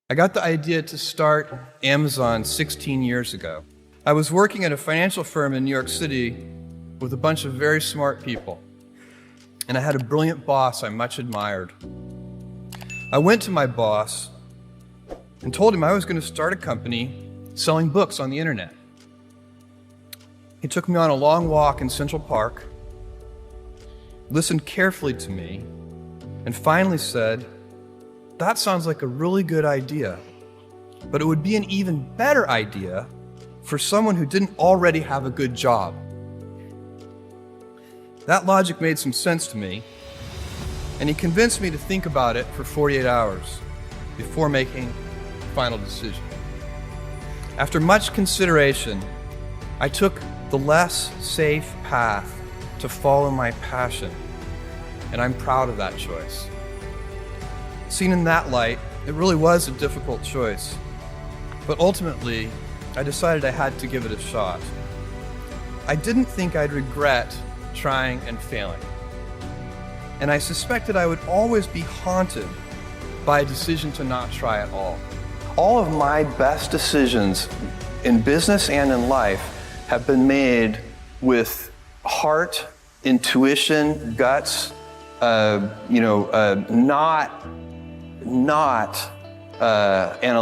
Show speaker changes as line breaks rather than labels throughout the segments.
I got the idea to start Amazon 16 years ago. I was working at a financial firm in New York City with a bunch of very smart people, and I had a brilliant boss I much admired. I went to my boss and told him I was going to start a company selling books on the internet. He took me on a long walk in Central Park, listened carefully to me, and finally said, "That sounds like a really good idea, but it would be an even better idea for someone who didn't already have a good job." That logic made some sense to me, and he convinced me to think about it for 48 hours before making a final decision. After much consideration, I took the less safe path to follow my passion, and I'm proud of that choice. Seen in that light, it really was a difficult choice, but ultimately, I decided I had to give it a shot. I didn't think I'd regret trying and failing, and I suspected I would always be haunted by a decision to not try at all. All of my best decisions in business and in life have been made with heart, intuition, guts, not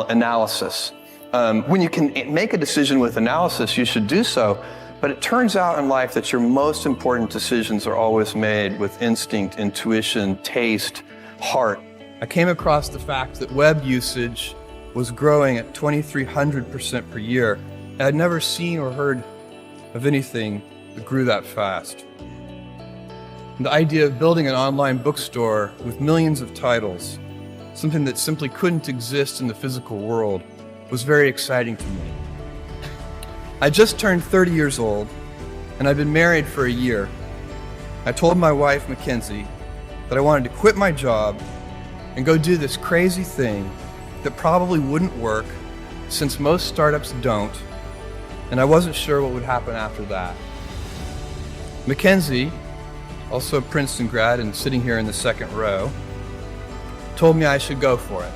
analysis. When you can make a decision with analysis, you should do so. But it turns out in life that your most important decisions are always made with instinct, intuition, taste, heart. I came across the fact that web usage was growing at 2,300% per year. I'd never seen or heard of anything that grew that fast. The idea of building an online bookstore with millions of titles, something that simply couldn't exist in the physical world, was very exciting to me. I just turned 30 years old, and I'd been married for a year. I told my wife, Mackenzie, that I wanted to quit my job and go do this crazy thing that probably wouldn't work, since most startups don't, and I wasn't sure what would happen after that. Mackenzie, also a Princeton grad and sitting here in the second row, told me I should go for it.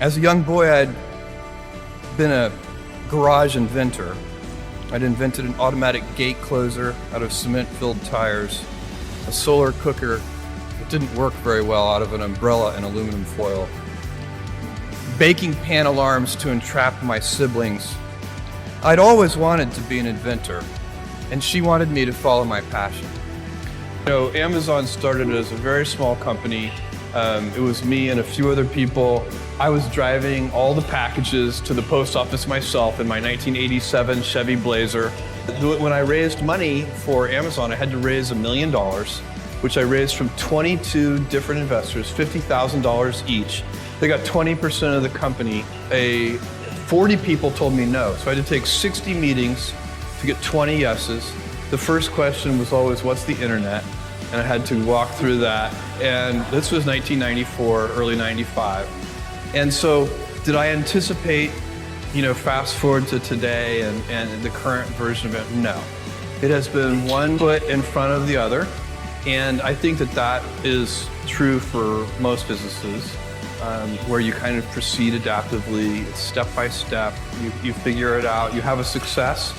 As a young boy, I'd been a garage inventor. I'd invented an automatic gate closer out of cement-filled tires, a solar cooker that didn't work very well out of an umbrella and aluminum foil, baking pan alarms to entrap my siblings. I'd always wanted to be an inventor, and she wanted me to follow my passion. Amazon started as a very small company. It was me and a few other people. I was driving all the packages to the post office myself in my 1987 Chevy Blazer. When I raised money for Amazon, I had to raise $1 million, which I raised from 22 different investors, $50,000 each. They got 20% of the company. 40 people told me no, so I had to take 60 meetings to get 20 yeses. The first question was always, what's the internet? And I had to walk through that. And this was 1994, early 95. And so did I anticipate, fast forward to today and the current version of it? No. It has been one foot in front of the other. And I think that is true for most businesses, where you kind of proceed adaptively, step by step. You figure it out, you have a success,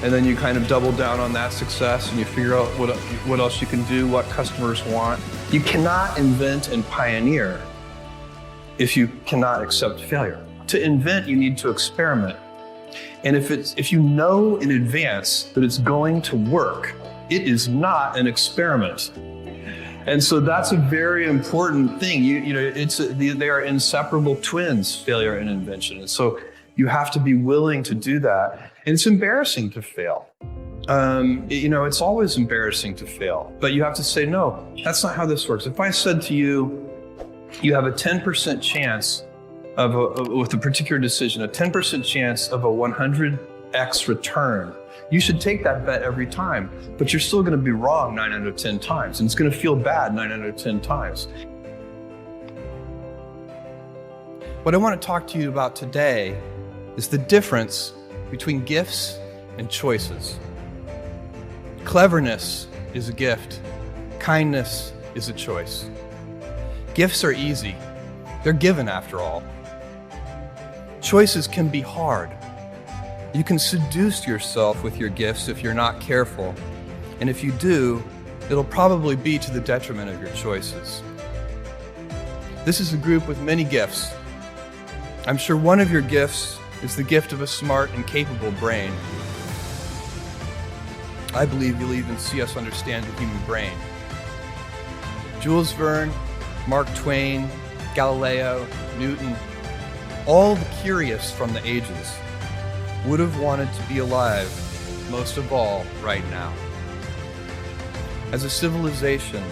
and then you kind of double down on that success and you figure out what else you can do, what customers want. You cannot invent and pioneer if you cannot accept failure. To invent, you need to experiment. And if you know in advance that it's going to work, it is not an experiment. And so that's a very important thing. They are inseparable twins, failure and invention. And so you have to be willing to do that. And it's embarrassing to fail. It's always embarrassing to fail, but you have to say, no, that's not how this works. If I said to you, you have a 10% chance with a particular decision, a 10% chance of a 100x return, you should take that bet every time, but you're still going to be wrong 9 out of 10 times, and it's going to feel bad 9 out of 10 times. What I want to talk to you about today is the difference between gifts and choices. Cleverness is a gift. Kindness is a choice. Gifts are easy. They're given, after all. Choices can be hard. You can seduce yourself with your gifts if you're not careful. And if you do, it'll probably be to the detriment of your choices. This is a group with many gifts. I'm sure one of your gifts is the gift of a smart and capable brain. I believe you'll even see us understand the human brain. Jules Verne, Mark Twain, Galileo, Newton, all the curious from the ages would have wanted to be alive, most of all, right now. As a civilization,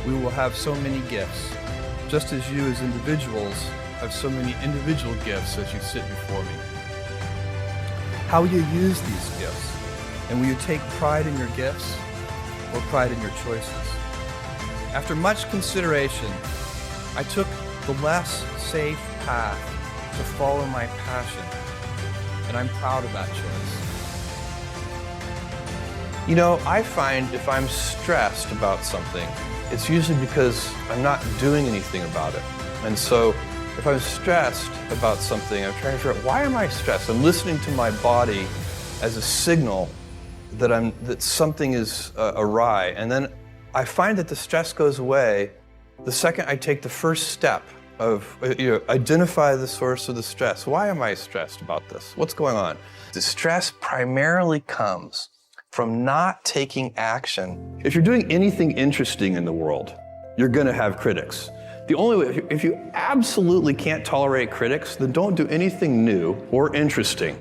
we will have so many gifts, just as you as individuals have so many individual gifts as you sit before me. How will you use these gifts? And will you take pride in your gifts or pride in your choices? After much consideration, I took the less safe path to follow my passion, and I'm proud of that choice. You know, I find if I'm stressed about something, it's usually because I'm not doing anything about it. And so if I'm stressed about something, I'm trying to figure out, why am I stressed? I'm listening to my body as a signal that something is awry. And then I find that the stress goes away the second I take the first step of identify the source of the stress. Why am I stressed about this? What's going on? The stress primarily comes from not taking action. If you're doing anything interesting in the world, you're gonna have critics. The only way, if you absolutely can't tolerate critics, then don't do anything new or interesting.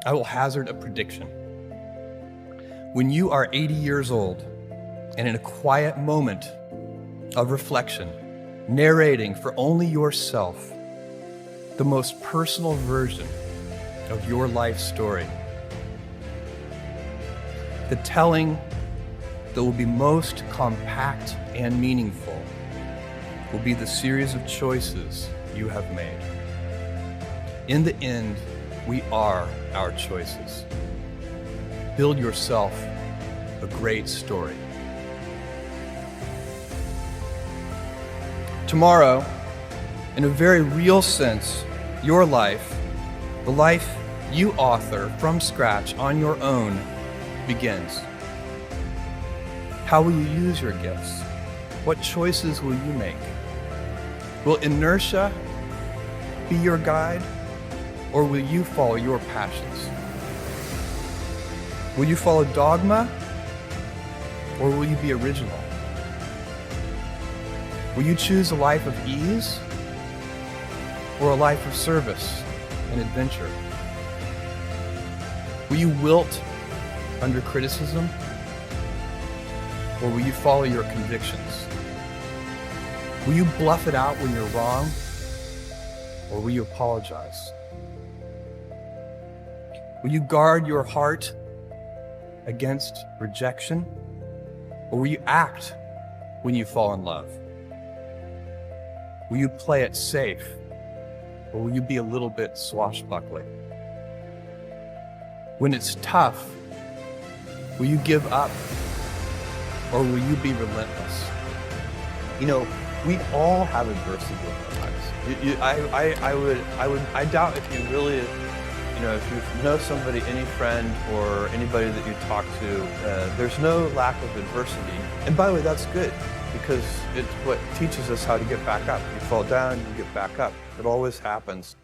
I will hazard a prediction. When you are 80 years old and in a quiet moment of reflection, narrating for only yourself the most personal version of your life story, the telling that will be most compact and meaningful will be the series of choices you have made. In the end, we are our choices. Build yourself a great story. Tomorrow, in a very real sense, your life, the life you author from scratch on your own, begins. How will you use your gifts? What choices will you make? Will inertia be your guide, or will you follow your passions? Will you follow dogma, or will you be original? Will you choose a life of ease, or a life of service and adventure? Will you wilt under criticism, or will you follow your convictions? Will you bluff it out when you're wrong, or will you apologize? Will you guard your heart against rejection, or will you act when you fall in love? Will you play it safe, or will you be a little bit swashbuckling? When it's tough, will you give up, or will you be relentless? You know, we all have adversity in our lives. I doubt if you really, if you know somebody, any friend or anybody that you talk to, there's no lack of adversity. And by the way, that's good, because it's what teaches us how to get back up. You fall down, you get back up. It always happens.